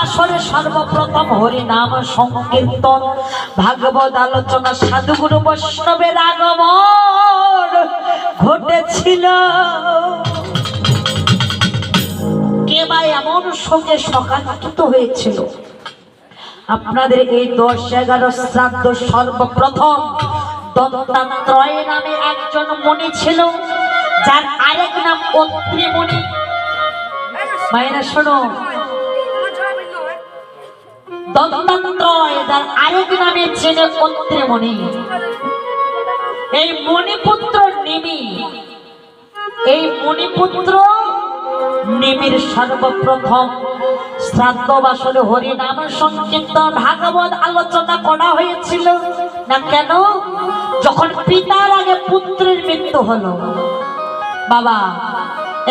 বাসরে সর্বপ্রথম হরি নাম সংকীর্তন ভাগবত আলোচনা সাধুগুরু বৈষ্ণবের আগমন ঘটেছিল। কে বা এমন শোকে শোকান্বিত হয়েছিল? আপনাদের এই 10-11 শ্রাদ্ধ সর্বপ্রথম দত্তাত্রেয় নামে একজন মুনি ছিল, যার আরেক নাম অত্রি মুনি। মায়েরা শোনো, দত্তাত্রেয় যার আরেক নামে ছিল অত্রি মুনি। এই মণিপুত্র নিমি, এই মণিপুত্র নিমির সর্বপ্রথম শ্রাদ্ধ বাসরে হরি নাম সংকীর্তন ভাগবত আলোচনা করা হয়েছিল না কেন? যখন পিতার আগে পুত্রের মৃত্যু হলো। বাবা,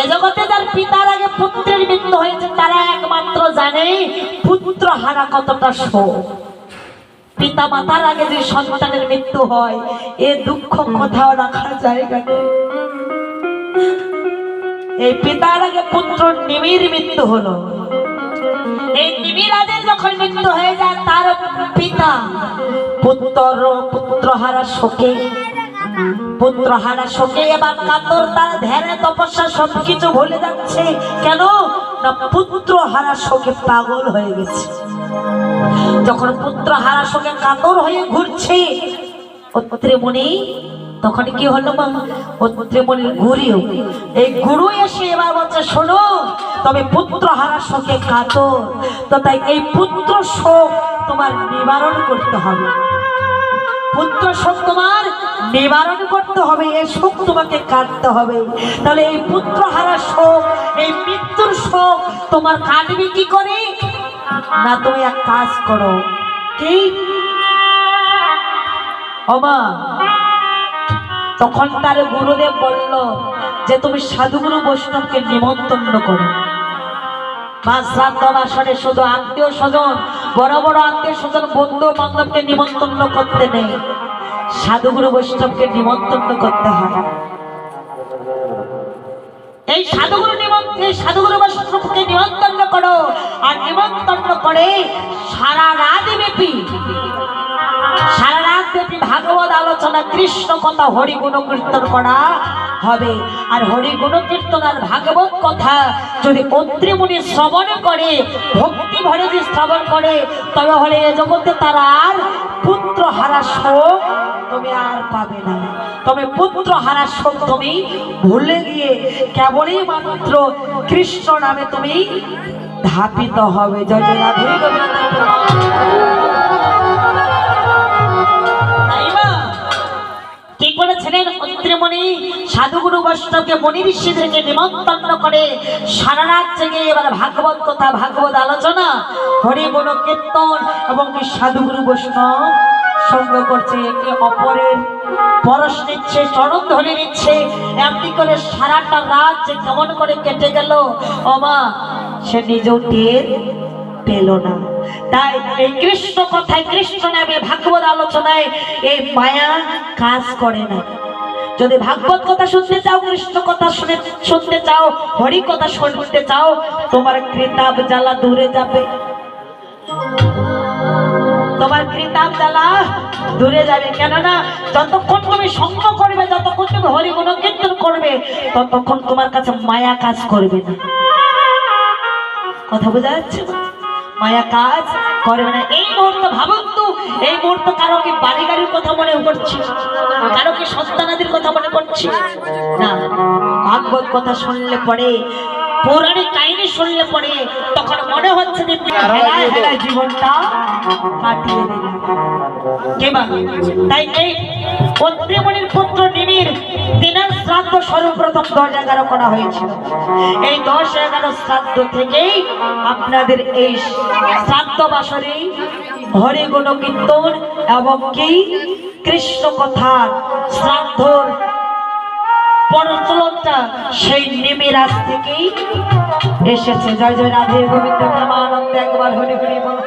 এ জগতে যার পিতার আগে পুত্রের মৃত্যু হয়েছে তারা একমাত্র জানে পুত্র হারা কতটা শোক। পিতা মাতার আগে যে সন্তানের মৃত্যু হয়, এ দুঃখ কোথাও রাখার জায়গা নেই। এই পিতার আগে পুত্র নিমির মৃত্যু হলো। এই নিমিরাজের যখন মৃত্যু হয়ে যায়, তার পিতা পুত্রহারা শোকে, পুত্রহারা শোকে এবার কাতর, তার ধ্যান তপস্যা সবকিছু ভুলে যাচ্ছে। কেন না? পুত্রহারা শোকে পাগল হয়ে গেছে। যখন পুত্রহারা শোকে কাতর হয়ে ঘুরছে অত্রি মুনি, তখন কি হলো মা? অত্রি মুনির গুরু, এই গুরু এসে এবার বলছে, শোনো, তবে পুত্র হারা শোকে কাতর, তো তাই এই পুত্র শোক তোমার নিবারণ করতে হবে। পুত্র শোক তোমার নিবারণ করতে হবে, এই শোক তোমাকে কাটতে হবে। তাহলে এই পুত্র হারা শোক, এই মৃত্যুর শোক তোমার কাটবে কি করে? না, তুমি এক কাজ করো। কি? ওমা, তখন তার গুরুদেব বলল যে তুমি সাধুগুরু বৈষ্ণবকে নিমন্ত্রণ করো। শ্রাদ্ধ বাসরে শুধু আত্মীয় স্বজন, বড় বড় আত্মীয় স্বজন, বন্ধু বান্ধবকে নিমন্ত্রণ করতে নেই, সাধুগুরু বৈষ্ণবকে নিমন্ত্রণ করতে হয়। এই সাধুগুরু বৈষ্ণবকে নিমন্ত্রণ করো, আর নিমন্ত্রণ করে সারা রাত ব্যাপী ভাগবত আলোচনা, কৃষ্ণ কথা, হরিগুণ কীর্তন করা হবে। আর হরিগুণ কীর্তন আর ভাগবত কথা যদি অত্রি মুনি শ্রবণ করে, ভক্তি ভরে যে শ্রবণ করে, তবে হলে এ জগতে তারা আর পুত্র হারা শোক তুমি আর পাবে না। তবে পুত্র হারা শোক তুমি ভুলে গিয়ে কেবলই মাত্র কৃষ্ণ নামে তুমি ধাপিত হবে। জয় জয় রাধে গোবিন্দ। কি করেছিলেন অত্রি মুনি? সাধুগুরু বৈষ্ণবকে মুনি ঋষিদেরকে নিমন্ত্রণ করে সারা রাত জেগে এবার ভাগবত কথা, ভাগবত আলোচনা, হরিগুণ কীর্তন এবং সাধুগুরু বৈষ্ণব সঙ্গ করছে, একে অপরের পরশ নিচ্ছে, চরণ ধরে নিচ্ছে। এমনি করে সারাটা রাত যে কেমন করে কেটে গেল, ওমা, সে নিজেও টের পেল না। তাই এই কৃষ্ণ কথায়, কৃষ্ণ নামে ভাগবত আলোচনায় এই মায়া কাজ করে না। যদি ভাগবত কথা শুনতে চাও, কৃষ্ণ কথা শুনতে চাও, হরি কথা শুনতে চাও, তোমার কৃতাব জ্বালা দূরে যাবে, তোমার কৃতাব জ্বালা দূরে যাবে। কেননা যতক্ষণ তুমি সঙ্গ করবে, যতক্ষণ তুমি হরিগুণ কীর্তন করবে, ততক্ষণ তোমার কাছে মায়া কাজ করবে না। কথা বোঝা যাচ্ছে? মায়া কাজ করবে না। এই মুহূর্তে ভাবুন তো, এই মুহূর্তে কারো কি বাড়ি গাড়ির কথা মনে পড়ছে? কারো কি সন্তানাদির কথা মনে পড়ছে? না, ভাগবত কথা শুনলে পরে, পৌরাণিক কাহিনী শুনলে পরে, তখন মনে হচ্ছে যে জীবনটা কাটিয়ে দিলাম। তাই এই অত্রি মুনির পুত্র নিমির দিনের শ্রাদ্ধ সর্বপ্রথম 10-11 করা হয়েছিল। এই 10-11 শ্রাদ্ধ থেকেই আপনাদের এই শ্রাদ্ধ বাসরে হরিগুণ কীর্তন এবং কি কৃষ্ণ কথার শ্রাদ্ধর প্রচলনটা সেই নিমিরাজ থেকেই এসেছে। জয় জয় রাধে গোবিন্দ প্রেমানন্দে একবার হরি হরি বল।